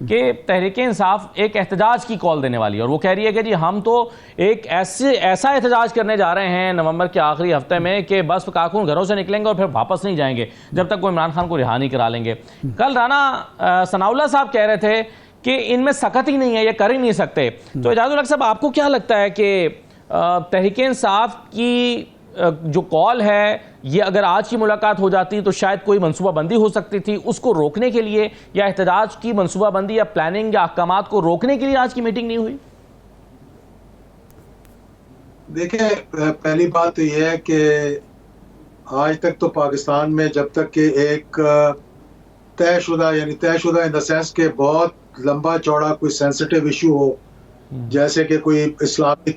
کہ تحریک انصاف ایک احتجاج کی کال دینے والی ہے اور وہ کہہ رہی ہے کہ جی ہم تو ایک ایسا احتجاج کرنے جا رہے ہیں نومبر کے آخری ہفتے میں کہ بس کارکن گھروں سے نکلیں گے اور پھر واپس نہیں جائیں گے جب تک وہ عمران خان کو رہا نہیں کرا لیں گے۔ کل رانا ثناءاللہ صاحب کہہ رہے تھے کہ ان میں سخت ہی نہیں ہے، یہ کر ہی نہیں سکتے۔ تو اعجاز الحق صاحب، آپ کو کیا لگتا ہے کہ تحریک انصاف کی جو کال ہے یہ اگر آج کی ملاقات ہو جاتی تو شاید کوئی منصوبہ بندی ہو سکتی تھی اس کو روکنے کے لیے، یا احتجاج کی منصوبہ بندی یا پلاننگ یا احکامات کو روکنے کے لیے آج کی میٹنگ نہیں ہوئی؟ دیکھیں، پہلی بات تو یہ ہے کہ آج تک تو پاکستان میں جب تک کہ ایک طے شدہ ان دا سینس کہ بہت لمبا چوڑا کوئی سینسٹیو ایشو ہو، جیسے کہ کوئی اسلامی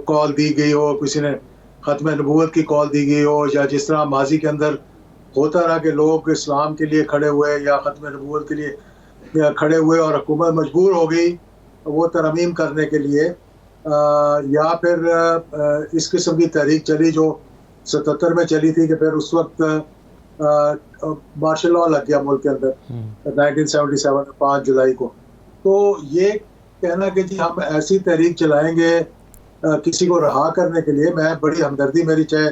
کال دی گئی ہو، کسی نے ختم نبوت کی کال دی گئی ہو، یا جس طرح ماضی کے اندر ہوتا رہا کہ لوگ اسلام کے لیے کھڑے ہوئے یا ختم نبوت کے لیے کھڑے ہوئے اور حکومت مجبور ہو گئی وہ ترمیم کرنے کے لیے، یا پھر اس قسم کی تحریک چلی جو 77 میں چلی تھی کہ پھر اس وقت مارشل لاء لگ گیا ملک کے اندر 1977 5 جولائی کو۔ تو یہ کہنا کہ جی ہم ایسی تحریک چلائیں گے کسی کو رہا کرنے کے لیے، میں بڑی ہمدردی میری چاہے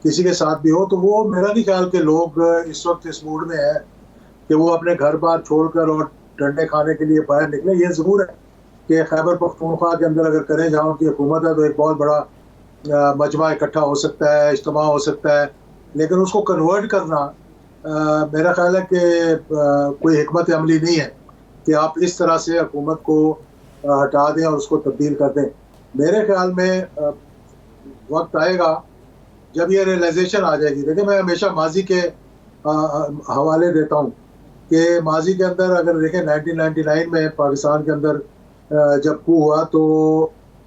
کسی کے ساتھ بھی ہو، تو وہ میرا نہیں خیال کہ لوگ اس وقت اس موڈ میں ہے کہ وہ اپنے گھر بار چھوڑ کر اور ڈنڈے کھانے کے لیے باہر نکلیں۔ یہ ضرور ہے کہ خیبر پختونخوا کے اندر اگر کریں جہاں کی حکومت ہے تو ایک بہت بڑا مجمع اکٹھا ہو سکتا ہے، اجتماع ہو سکتا ہے، لیکن اس کو کنورٹ کرنا میرا خیال ہے کہ کوئی حکمت عملی نہیں ہے کہ آپ اس طرح سے حکومت کو ہٹا دیں اور اس کو تبدیل کر دیں۔ میرے خیال میں وقت آئے گا جب یہ ریئلائزیشن آ جائے گی۔ دیکھیں، میں ہمیشہ ماضی کے حوالے دیتا ہوں کہ ماضی کے اندر اگر دیکھیں 1999 میں پاکستان کے اندر جب کو ہوا تو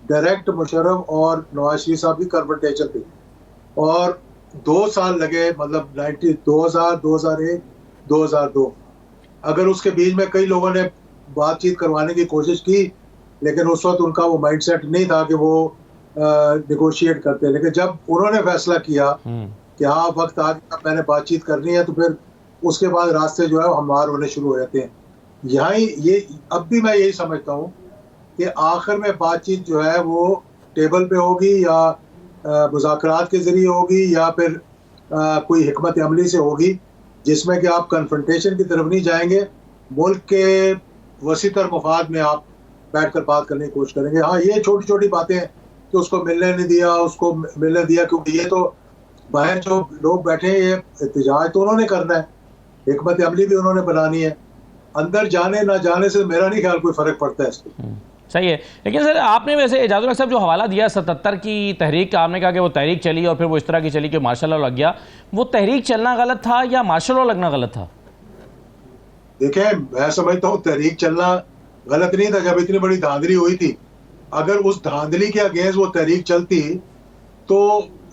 ڈائریکٹ مشرف اور نواز شریف صاحب کی کنفرنٹیشن تھی اور 2 سال لگے، مطلب 2000 2001 2002۔ اگر اس کے بیچ میں کئی لوگوں نے بات چیت کروانے کی کوشش کی لیکن اس وقت ان کا وہ مائنڈ سیٹ نہیں تھا کہ وہ نیگوشیٹ کرتے، لیکن جب انہوں نے فیصلہ کیا کہ ہاں وقت آ گیا میں نے بات چیت کرنی ہے تو پھر اس کے بعد راستے جو ہے وہ ہموار ہونے شروع ہو جاتے ہیں۔ یہاں یہ اب بھی میں یہی سمجھتا ہوں کہ آخر میں بات چیت جو ہے وہ ٹیبل پہ ہوگی یا مذاکرات کے ذریعے ہوگی یا پھر کوئی حکمت عملی سے ہوگی جس میں کہ آپ کنفرنٹیشن کی طرف نہیں جائیں گے، ملک کے وسیع تر مفاد میں آپ بیٹھ کر بات کرنے کی کوشش کریں گے۔ ہاں یہ چھوٹی چھوٹی باتیں ہیں کہ اس کو ملنے نہیں دیا، اس کو ملنے دیا، کیونکہ یہ تو باہر جو لوگ بیٹھے ہیں یہ احتجاج تو انہوں نے کرنا ہے، حکمت عملی بھی انہوں نے بنانی ہے، اندر جانے نہ جانے سے میرا نہیں خیال کوئی فرق پڑتا ہے اس کو۔ صحیح ہے، لیکن سر آپ نے ویسے اعجاز الحق صاحب جو حوالہ دیا 77 کی تحریک کا، آپ نے کہا کہ وہ تحریک چلی اور پھر وہ اس طرح کی چلی کہ مارشل لاء لگ گیا، وہ تحریک چلنا غلط تھا یا مارشل لاء لگنا غلط تھا؟ دیکھیں، میں سمجھتا ہوں تحریک چلنا غلط نہیں تھا جب اتنی بڑی دھاندلی ہوئی تھی۔ اگر اس دھاندلی کے اگینسٹ وہ تحریک چلتی تو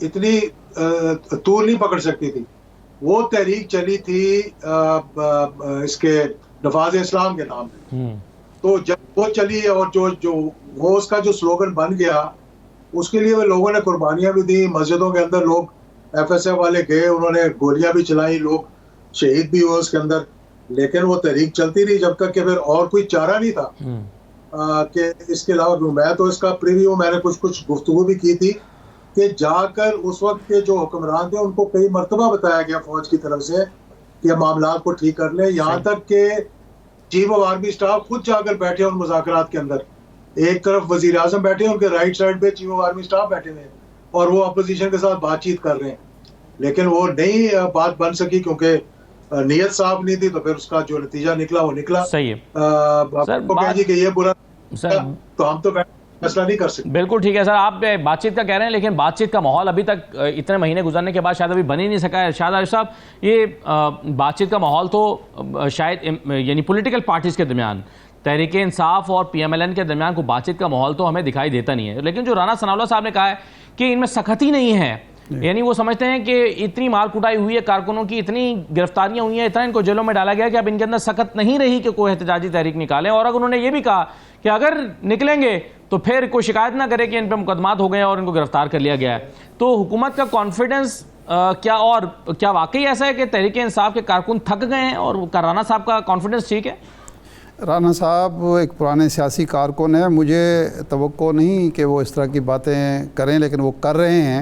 اتنی طول نہیں پکڑ سکتی تھی۔ وہ تحریک چلی تھی اس کے نفاذ اسلام کے نام پہ، تو جب وہ چلی اور جو وہ اس کا جو سلوگن بن گیا اس کے لیے وہ لوگوں نے قربانیاں بھی دی، مسجدوں کے اندر لوگ ایف ایس ایف والے گئے، انہوں نے گولیاں بھی چلائیں، لوگ شہید بھی ہوئے اس کے اندر، لیکن وہ تحریک چلتی رہی جب تک کہ پھر اور کوئی چارہ نہیں تھا کہ اس کے علاوہ۔ میں تو اس کا پریویو میں نے کچھ گفتگو بھی کی تھی کہ جا کر اس وقت کے جو حکمران تھے ان کو کئی مرتبہ بتایا گیا فوج کی طرف سے کہ معاملات کو ٹھیک کر لیں، یہاں تک کہ چیف آف آرمی اسٹاف خود جا کر بیٹھے ان مذاکرات کے اندر۔ ایک طرف وزیر اعظم بیٹھے، ان کے رائٹ سائڈ پہ چیف آف آرمی اسٹاف بیٹھے ہوئے اور وہ اپوزیشن کے ساتھ بات چیت کر رہے ہیں، لیکن وہ نہیں بات بن سکی کیونکہ نیت صاف نہیں تھی، تو پھر اس کا جو نتیجہ نکلا وہ نکلا۔ صحیح ہے کہ یہ برا تو ہم تو فیصلہ نہیں کر سکتے۔ بالکل ٹھیک ہے سر، آپ بات چیت کا کہہ رہے ہیں لیکن بات چیت کا ماحول ابھی تک اتنے مہینے گزرنے کے بعد شاید ابھی بن ہی نہیں سکا ہے۔ ارشاد عارف صاحب، یہ بات چیت کا ماحول تو شاید یعنی پولیٹیکل پارٹیز کے درمیان، تحریک انصاف اور پی ایم ایل این کے درمیان کو بات چیت کا ماحول تو ہمیں دکھائی دیتا نہیں ہے، لیکن جو رانا ثناءاللہ صاحب نے کہا ہے کہ ان میں سختی نہیں ہے، یعنی وہ سمجھتے ہیں کہ اتنی مار کٹائی ہوئی ہے کارکنوں کی، اتنی گرفتاریاں ہوئی ہیں، اتنا ان کو جیلوں میں ڈالا گیا کہ اب ان کے اندر سخت نہیں رہی کہ کوئی احتجاجی تحریک نکالیں، اور اگر انہوں نے یہ بھی کہا کہ اگر نکلیں گے تو پھر کوئی شکایت نہ کرے کہ ان پہ مقدمات ہو گئے ہیں اور ان کو گرفتار کر لیا گیا ہے۔ تو حکومت کا کانفیڈنس کیا واقعی ایسا ہے کہ تحریک انصاف کے کارکن تھک گئے ہیں اور رانا صاحب کا کانفیڈنس ٹھیک ہے؟ رانا صاحب ایک پرانے سیاسی کارکن ہیں، مجھے توقع نہیں کہ وہ اس طرح کی باتیں کریں، لیکن وہ کر رہے ہیں۔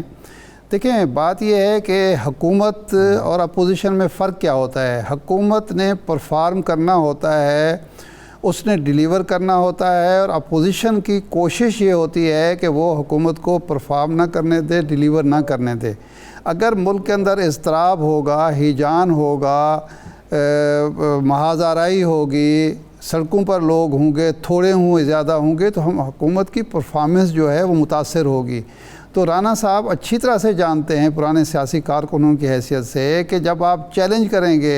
دیکھیں، بات یہ ہے کہ حکومت اور اپوزیشن میں فرق کیا ہوتا ہے۔ حکومت نے پرفارم کرنا ہوتا ہے، اس نے ڈیلیور کرنا ہوتا ہے، اور اپوزیشن کی کوشش یہ ہوتی ہے کہ وہ حکومت کو پرفارم نہ کرنے دے، ڈیلیور نہ کرنے دے۔ اگر ملک کے اندر اضطراب ہوگا، ہیجان ہوگا، محاذ آرائی ہوگی، سڑکوں پر لوگ ہوں گے، تھوڑے ہوں زیادہ ہوں گے، تو ہم حکومت کی پرفارمنس جو ہے وہ متاثر ہوگی۔ تو رانا صاحب اچھی طرح سے جانتے ہیں پرانے سیاسی کارکنوں کی حیثیت سے کہ جب آپ چیلنج کریں گے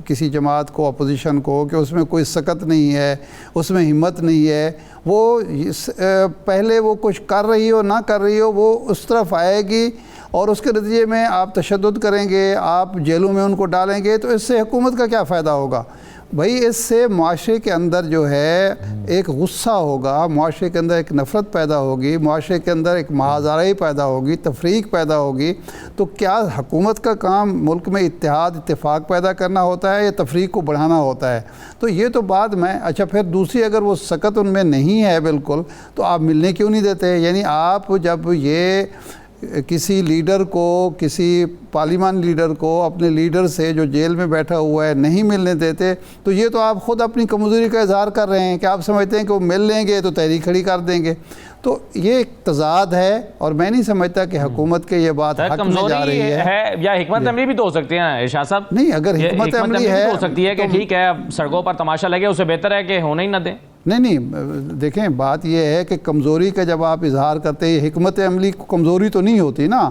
کسی جماعت کو، اپوزیشن کو، کہ اس میں کوئی سکت نہیں ہے، اس میں ہمت نہیں ہے، وہ پہلے وہ کچھ کر رہی ہو نہ کر رہی ہو، وہ اس طرف آئے گی، اور اس کے نتیجے میں آپ تشدد کریں گے، آپ جیلوں میں ان کو ڈالیں گے، تو اس سے حکومت کا کیا فائدہ ہوگا؟ بھائی اس سے معاشرے کے اندر جو ہے ایک غصہ ہوگا، معاشرے کے اندر ایک نفرت پیدا ہوگی، معاشرے کے اندر ایک محاذ آرائی پیدا ہوگی، تفریق پیدا ہوگی۔ تو کیا حکومت کا کام ملک میں اتحاد، اتفاق پیدا کرنا ہوتا ہے یا تفریق کو بڑھانا ہوتا ہے؟ تو یہ تو بعد میں اچھا، پھر دوسری اگر وہ سکت ان میں نہیں ہے بالکل، تو آپ ملنے کیوں نہیں دیتے؟ یعنی آپ جب یہ کسی لیڈر کو، کسی پارلیمان لیڈر کو اپنے لیڈر سے جو جیل میں بیٹھا ہوا ہے نہیں ملنے دیتے، تو یہ تو آپ خود اپنی کمزوری کا اظہار کر رہے ہیں کہ آپ سمجھتے ہیں کہ وہ مل لیں گے تو تحریک کھڑی کر دیں گے۔ تو یہ ایک تضاد ہے، اور میں نہیں سمجھتا کہ حکومت کے یہ بات حق میں جا رہی ہے، یا حکمت عملی بھی تو ہو سکتی ہے نا ارشاد صاحب؟ نہیں، اگر حکمت عملی ہے ہو سکتی ہے کہ ٹھیک ہے اب سڑکوں پر تماشا لگے، اسے بہتر ہے کہ ہونے ہی نہ دیں۔ نہیں، دیکھیں بات یہ ہے کہ کمزوری کا جب آپ اظہار کرتے ہیں، حکمت عملی کو کمزوری تو نہیں ہوتی نا۔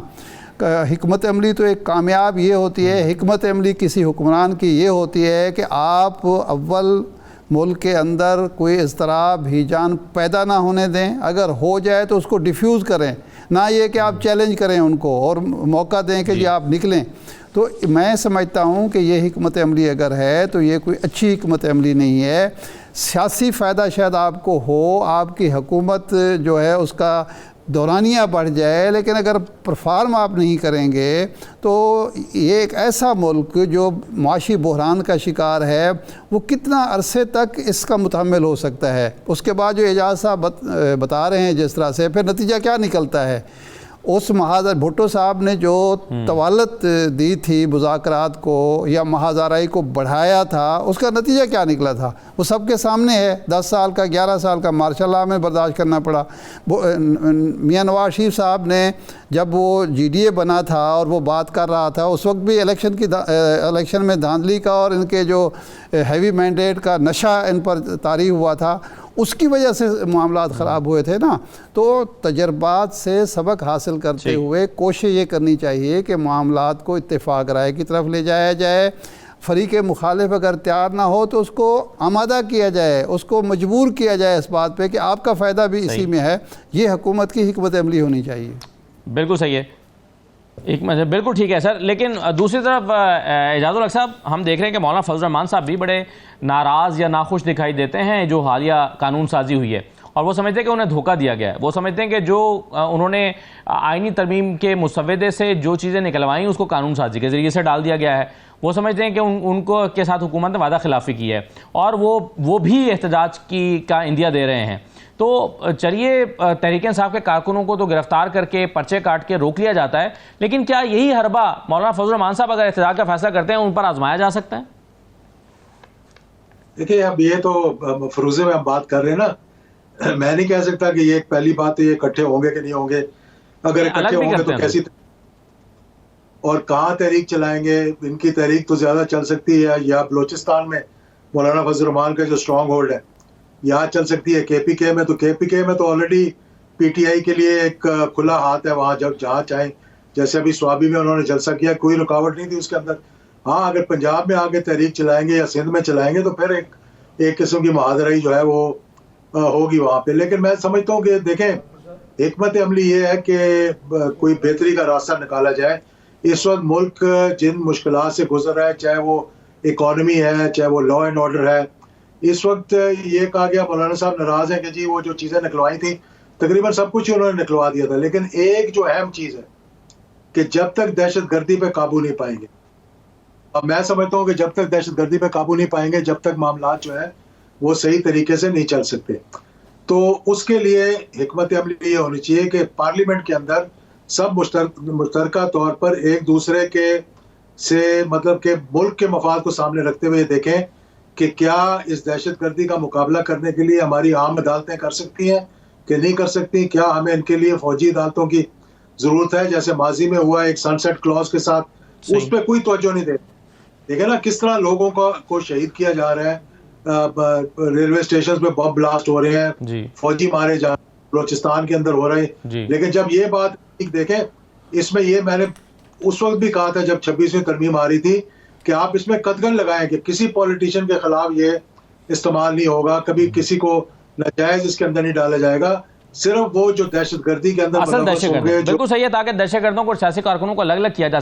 حکمت عملی تو ایک کامیاب یہ ہوتی ہے، حکمت عملی کسی حکمران کی یہ ہوتی ہے کہ آپ اول ملک کے اندر کوئی اضطراب، ہیجان پیدا نہ ہونے دیں، اگر ہو جائے تو اس کو ڈیفیوز کریں، نہ یہ کہ آپ چیلنج کریں ان کو اور موقع دیں کہ جی آپ نکلیں۔ تو میں سمجھتا ہوں کہ یہ حکمت عملی اگر ہے تو یہ کوئی اچھی حکمت عملی نہیں ہے۔ سیاسی فائدہ شاید آپ کو ہو، آپ کی حکومت جو ہے اس کا دورانیہ بڑھ جائے، لیکن اگر پرفارم آپ نہیں کریں گے تو یہ ایک ایسا ملک جو معاشی بحران کا شکار ہے، وہ کتنا عرصے تک اس کا متحمل ہو سکتا ہے؟ اس کے بعد جو اعجاز صاحب بتا رہے ہیں جس طرح سے، پھر نتیجہ کیا نکلتا ہے؟ اس محاذ بھٹو صاحب نے جو طوالت دی تھی مذاکرات کو یا محاذ آرائی کو بڑھایا تھا، اس کا نتیجہ کیا نکلا تھا؟ وہ سب کے سامنے ہے۔ 10 سال کا، 11 سال کا مارشل لاء میں برداشت کرنا پڑا۔ میاں نواز شریف صاحب نے جب وہ GDA بنا تھا اور وہ بات کر رہا تھا، اس وقت بھی الیکشن میں دھاندلی کا اور ان کے جو ہیوی مینڈیٹ کا نشہ ان پر طاری ہوا تھا، اس کی وجہ سے معاملات خراب ہوئے تھے نا۔ تو تجربات سے سبق حاصل کرتے ہوئے کوشش یہ کرنی چاہیے کہ معاملات کو اتفاق رائے کی طرف لے جایا جائے۔ فریق مخالف اگر تیار نہ ہو تو اس کو آمادہ کیا جائے، اس کو مجبور کیا جائے اس بات پہ کہ آپ کا فائدہ بھی اسی میں ہے۔ یہ حکومت کی حکمت عملی ہونی چاہیے۔ بالکل صحیح ہے، بالکل ٹھیک ہے سر۔ لیکن دوسری طرف اعجاز الحق صاحب، ہم دیکھ رہے ہیں کہ مولانا فضل الرحمان صاحب بھی بڑے ناراض یا ناخوش دکھائی دیتے ہیں جو حالیہ قانون سازی ہوئی ہے، اور وہ سمجھتے ہیں کہ انہیں دھوکہ دیا گیا ہے۔ وہ سمجھتے ہیں کہ جو انہوں نے آئینی ترمیم کے مسودے سے جو چیزیں نکلوائیں اس کو قانون سازی کے ذریعے سے ڈال دیا گیا ہے۔ وہ سمجھتے ہیں کہ ان کو کے ساتھ حکومت نے وعدہ خلافی کی ہے، اور وہ بھی احتجاج کا عندیہ دے رہے ہیں۔ تو چلیے تحریک انصاف کے کارکنوں کو تو گرفتار کر کے پرچے کاٹ کے روک لیا جاتا ہے، لیکن کیا یہی حربہ مولانا فضل الرحمان صاحب اگر احتجاج کا فیصلہ کرتے ہیں ان پر آزمایا جا سکتا ہے؟ دیکھیں، اب یہ تو فروزے میں ہم بات کر رہے ہیں نا، میں نہیں کہہ سکتا کہ یہ ایک پہلی بات ہے یہ اکٹھے ہوں گے کہ نہیں ہوں گے۔ اگر اکٹھے ہوں گے تو کیسی اور کہاں تحریک چلائیں گے؟ ان کی تحریک تو زیادہ چل سکتی ہے یا بلوچستان میں مولانا فضل الرحمان کا جو اسٹرانگ ہولڈ ہے، یہاں چل سکتی ہے KPK میں۔ تو KPK میں تو آلریڈی PTI کے لیے ایک کھلا ہاتھ ہے، وہاں جہاں چاہیں، جیسے ابھی سوابی میں انہوں نے جلسہ کیا، کوئی رکاوٹ نہیں تھی اس کے اندر۔ ہاں، اگر پنجاب میں آگے تحریک چلائیں گے یا سندھ میں چلائیں گے تو پھر ایک قسم کی محاذرائی جو ہے وہ ہوگی وہاں پہ۔ لیکن میں سمجھتا ہوں کہ دیکھیں، حکمت عملی یہ ہے کہ کوئی بہتری کا راستہ نکالا جائے۔ اس وقت ملک جن مشکلات سے گزر رہا ہے، چاہے وہ اکانومی ہے، چاہے وہ لا اینڈ آرڈر ہے، اس وقت یہ کہا گیا مولانا صاحب ناراض ہیں کہ جی وہ جو چیزیں نکلوائی تھیں تقریباً سب کچھ انہوں نے نکلوا دیا تھا، لیکن ایک جو اہم چیز ہے کہ جب تک دہشت گردی پہ قابو نہیں پائیں گے، اب میں سمجھتا ہوں کہ جب تک دہشت گردی پہ قابو نہیں پائیں گے، جب تک معاملات جو ہے وہ صحیح طریقے سے نہیں چل سکتے. تو اس کے لیے حکمت عملی یہ ہونی چاہیے کہ پارلیمنٹ کے اندر سب مشترکہ طور پر ایک دوسرے کے سے مطلب کہ ملک کے مفاد کو سامنے رکھتے ہوئے دیکھیں کہ کیا اس دہشت گردی کا مقابلہ کرنے کے لیے ہماری عام عدالتیں کر سکتی ہیں کہ نہیں کر سکتی. کیا ہمیں ان کے لیے فوجی عدالتوں کی ضرورت ہے جیسے ماضی میں ہوا ایک سن سیٹ کلوز کے ساتھ. اس پہ کوئی توجہ نہیں دیکھیں نا کس طرح لوگوں کو شہید کیا جا رہا ہے, ریلوے اسٹیشن پہ بم بلاسٹ ہو رہے ہیں, فوجی مارے جا رہے ہیں, بلوچستان کے اندر ہو رہے ہیں. لیکن جب یہ بات دیکھیں اس میں یہ میں نے اس وقت بھی کہا تھا جب 26ویں ترمیم آ رہی تھی کہ آپ اس میں قطعاً لگائیں کہ کسی پولیٹیشین کے خلاف یہ استعمال نہیں ہوگا, کبھی کسی کو ناجائز اس کے اندر نہیں ڈالا جائے گا, صرف وہ جو دہشت گردی کے اندر بالکل صحیح ہے تاکہ دہشت گردوں کو سیاسی کارکنوں کو الگ الگ کیا جا